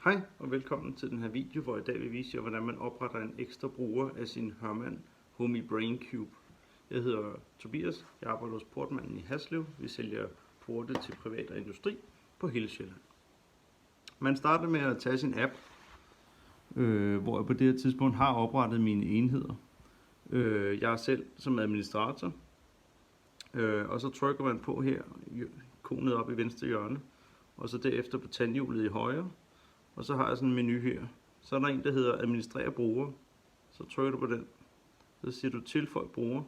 Hej og velkommen til den her video, hvor i dag vil vise jer, hvordan man opretter en ekstra bruger af sin Hørmann Homey BrainCube. Jeg hedder Tobias, jeg arbejder hos Portmanden i Haslev. Vi sælger porte til privat og industri på hele Sjælland. Man starter med at tage sin app, hvor jeg på det her tidspunkt har oprettet mine enheder. Jeg er selv som administrator, og så trykker man på her, ikonet op i venstre hjørne, og så derefter på tandhjulet i højre. Og så har jeg sådan en menu her. Så er der en, der hedder administrere bruger. Så trykker du på den. Så siger du tilføj bruger.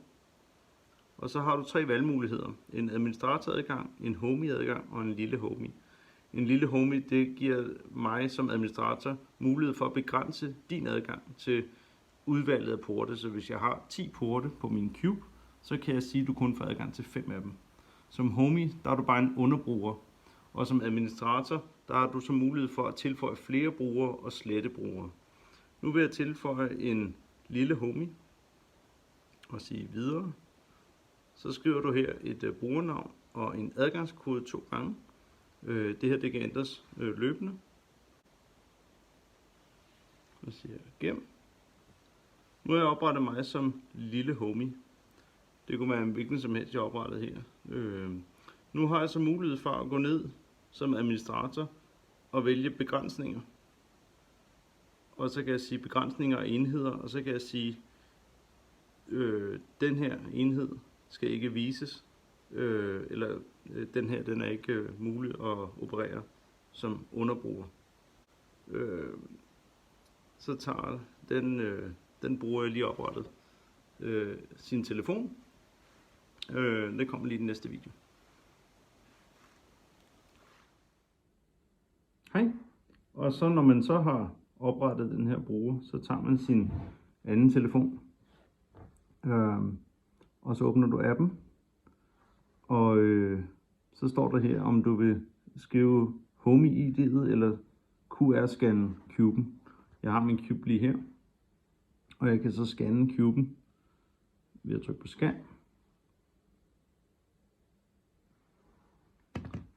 Og så har du tre valgmuligheder. En administratoradgang, en Homey-adgang og en lille Homey. En lille Homey, det giver mig som administrator mulighed for at begrænse din adgang til udvalget af porte. Så hvis jeg har 10 porte på min cube, så kan jeg sige, at du kun får adgang til 5 af dem. Som Homey, der er du bare en underbruger. Og som administrator, der har du så mulighed for at tilføje flere brugere og slette brugere. Nu vil jeg tilføje en lille Homey og sige videre. Så skriver du her et brugernavn og en adgangskode 2 gange. Det her det kan ændres løbende. Så siger jeg gem. Nu har jeg oprettet mig som lille Homey. Det kunne være en hvilken som helst jeg oprettet her. Nu har jeg så mulighed for at gå ned som administrator og vælge begrænsninger. Og så kan jeg sige begrænsninger og enheder, og så kan jeg sige, den her enhed skal ikke vises, eller den her den er ikke mulig at operere som underbruger. Så tager den bruger jeg lige oprettet sin telefon. Det kommer lige i den næste video. Hej. Og så når man så har oprettet den her bruger, så tager man sin anden telefon, og så åbner du appen, og så står der her, om du vil skrive Homey-ID'et eller QR-scanne cuben. Jeg har min cube lige her, og jeg kan så scanne cuben ved at trykke på scan.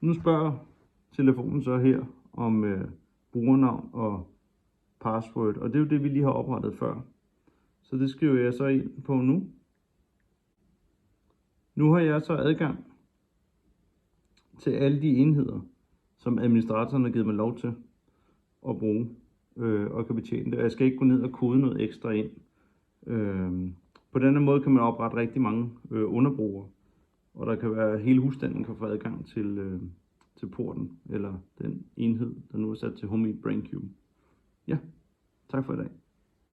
Nu spørger telefonen så her om brugernavn og password, og det er jo det, vi lige har oprettet før. Så det skriver jeg så ind på nu. Nu har jeg så adgang til alle de enheder, som administratoren har givet mig lov til at bruge og kan betjene det. Jeg skal ikke gå ned og kode noget ekstra ind. På denne måde kan man oprette rigtig mange underbrugere, og der kan være hele husstanden kan få adgang til porten, eller den enhed, der nu er sat til Homey BrainCube. Ja, tak for i dag.